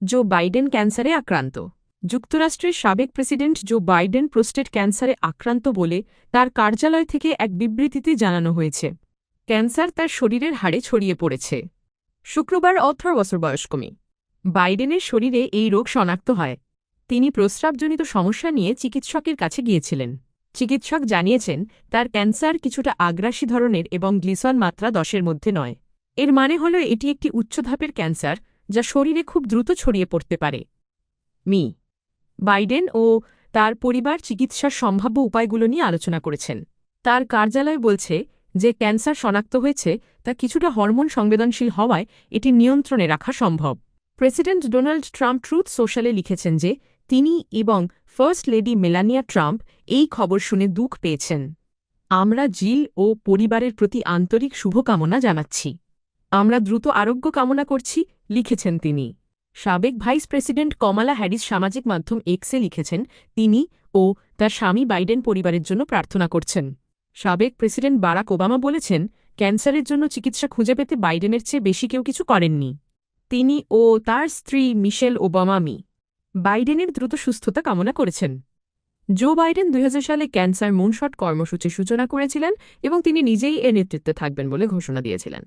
Joe Biden ক্যান্সারে আক্রান্ত। যুক্তরাষ্ট্রের সাবেক প্রেসিডেন্ট জো বাইডেন প্রোস্টেট ক্যান্সারে আক্রান্ত বলে তার কার্যালয় থেকে এক বিবৃতিতে জানানো হয়েছে। ক্যান্সার তার শরীরের হাড়ে ছড়িয়ে পড়েছে। শুক্রবার 18 বছর বয়স্ক বাইডেনের শরীরে এই রোগ শনাক্ত হয়। তিনি প্রস্রাবজনিত সমস্যা নিয়ে চিকিৎসকের কাছে গিয়েছিলেন। চিকিৎসক জানিয়েছেন তার ক্যান্সার কিছুটা আগ্রাসী ধরনের এবং গ্লিসন মাত্রা 10-এর মধ্যে নয়। এর মানে হল এটি একটি উচ্চধাপের ক্যান্সার যা শরীরে খুব দ্রুত ছড়িয়ে পড়তে পারে। বাইডেন ও তার পরিবার চিকিৎসার সম্ভাব্য উপায়গুলো নিয়ে আলোচনা করেছেন। তার কার্যালয় বলছে যে ক্যান্সার শনাক্ত হয়েছে তা কিছুটা হরমোন সংবেদনশীল হওয়ায় এটি নিয়ন্ত্রণে রাখা সম্ভব। প্রেসিডেন্ট ডোনাল্ড ট্রাম্প ট্রুথ সোশ্যালে লিখেছেন যে তিনি এবং ফার্স্ট লেডি মেলানিয়া ট্রাম্প এই খবর শুনে দুঃখ পেয়েছেন। আমরা জিল ও পরিবারের প্রতি আন্তরিক শুভকামনা জানাচ্ছি। আমরা দ্রুত আরোগ্য কামনা করছি, লিখেছেন তিনি। সাবেক ভাইস প্রেসিডেন্ট কমালা হ্যারিস সামাজিক মাধ্যম এক্সে লিখেছেন তিনি ও তার স্বামী বাইডেন পরিবারের জন্য প্রার্থনা করছেন। সাবেক প্রেসিডেন্ট বারাক ওবামা বলেছেন ক্যান্সারের জন্য চিকিৎসা খুঁজে পেতে বাইডেনের চেয়ে বেশি কেউ কিছু করেননি। তিনি ও তার স্ত্রী মিশেল ওবামা বাইডেনের দ্রুত সুস্থতা কামনা করেছেন। জো বাইডেন 2000 সালে ক্যান্সার মুনশট কর্মসূচির সূচনা করেছিলেন এবং তিনি নিজেই এর নেতৃত্বে থাকবেন বলে ঘোষণা দিয়েছিলেন।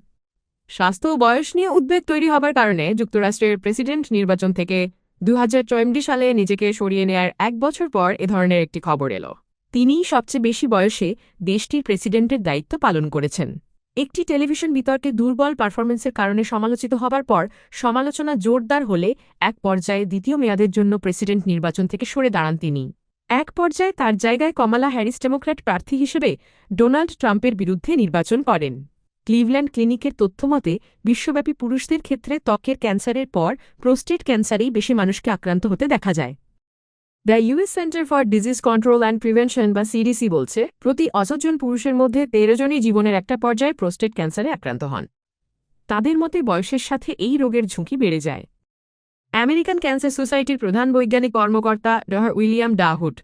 স্বাস্থ্য ও বয়স নিয়ে উদ্বেগ তৈরি হবার কারণে যুক্তরাষ্ট্রের প্রেসিডেন্ট নির্বাচন থেকে 2024 সালে নিজেকে সরিয়ে নেয়ার 1 বছর পর এ ধরনের একটি খবর এল। তিনিই সবচেয়ে বেশি বয়সে দেশটির প্রেসিডেন্টের দায়িত্ব পালন করেছেন। একটি টেলিভিশন বিতর্কে দুর্বল পারফরমেন্সের কারণে সমালোচিত হবার পর সমালোচনা জোরদার হলে এক পর্যায়ে দ্বিতীয় মেয়াদের জন্য প্রেসিডেন্ট নির্বাচন থেকে সরে দাঁড়ান তিনি। এক পর্যায়ে তার জায়গায় কমালা হ্যারিস ডেমোক্র্যাট প্রার্থী হিসেবে ডোনাল্ড ট্রাম্পের বিরুদ্ধে নির্বাচন করেন। ক্লিভল্যান্ড ক্লিনিকের তথ্যমতে বিশ্বব্যাপী পুরুষদের ক্ষেত্রে ত্বকের ক্যান্সারের পর প্রোস্টেট ক্যান্সারেই বেশি মানুষকে আক্রান্ত হতে দেখা যায়। The US centre for disease control and prevention বা সিডিসি বলছে প্রতি 100 জন পুরুষের মধ্যে 13 জনই জীবনের একটা পর্যায়ে প্রোস্টেট ক্যান্সারে আক্রান্ত হন। তাদের মতে বয়সের সাথে এই রোগের ঝুঁকি বেড়ে যায়। আমেরিকান ক্যান্সার সোসাইটির প্রধান বৈজ্ঞানিক কর্মকর্তা ড. উইলিয়াম ডাহুড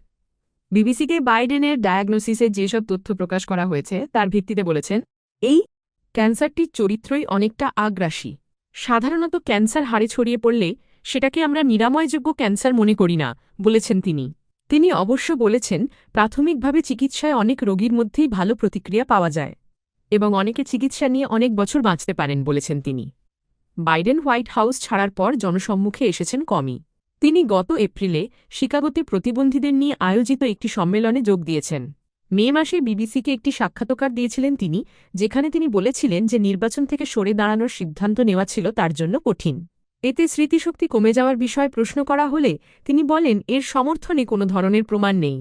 বিবিসিকে বাইডেনের ডায়াগনোসিসে যেসব তথ্য প্রকাশ করা হয়েছে তার ভিত্তিতে বলেছেন এই ক্যান্সারটির চরিত্রই অনেকটা আগ্রাসী। সাধারণত ক্যান্সার হাড়ে ছড়িয়ে পড়লে সেটাকে আমরা নিরাময়যোগ্য ক্যান্সার মনে করি না, বলেছেন তিনি। তিনি অবশ্য বলেছেন প্রাথমিকভাবে চিকিৎসায় অনেক রোগীর মধ্যেই ভালো প্রতিক্রিয়া পাওয়া যায় এবং অনেকে চিকিৎসা নিয়ে অনেক বছর বাঁচতে পারেন, বলেছেন তিনি। বাইডেন হোয়াইট হাউস ছাড়ার পর জনসম্মুখে এসেছেন কমই। তিনি গত এপ্রিলে শিকাগোতে প্রতিবন্ধীদের নিয়ে আয়োজিত একটি সম্মেলনে যোগ দিয়েছেন। মে মাসে বিবিসিকে একটি সাক্ষাৎকার দিয়েছিলেন তিনি, যেখানে তিনি বলেছিলেন যে নির্বাচন থেকে সরে দাঁড়ানোর সিদ্ধান্ত নেওয়া ছিল তার জন্য কঠিন। এতে স্মৃতিশক্তি কমে যাওয়ার বিষয়ে প্রশ্ন করা হলে তিনি বলেন এর সমর্থনে কোনো ধরনের প্রমাণ নেই।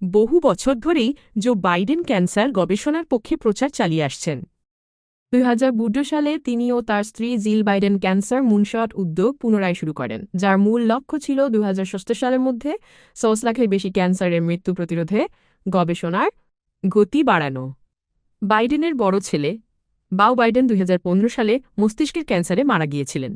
বহু বছর ধরেই জো বাইডেন ক্যান্সার গবেষণার পক্ষে প্রচার চালিয়ে আসছেন। 2012 সালে তিনি ও তার স্ত্রী জিল বাইডেন ক্যান্সার মুনশট উদ্যোগ পুনরায় শুরু করেন, যার মূল লক্ষ্য ছিল 2016 সালের মধ্যে 100 লাখের বেশি ক্যান্সারের মৃত্যু প্রতিরোধে গবেষণার গতি বাড়ানো। বাইডেনের বড় ছেলে বাও বাইডেন 2015 সালে মস্তিষ্কের ক্যান্সারে মারা গিয়েছিলেন।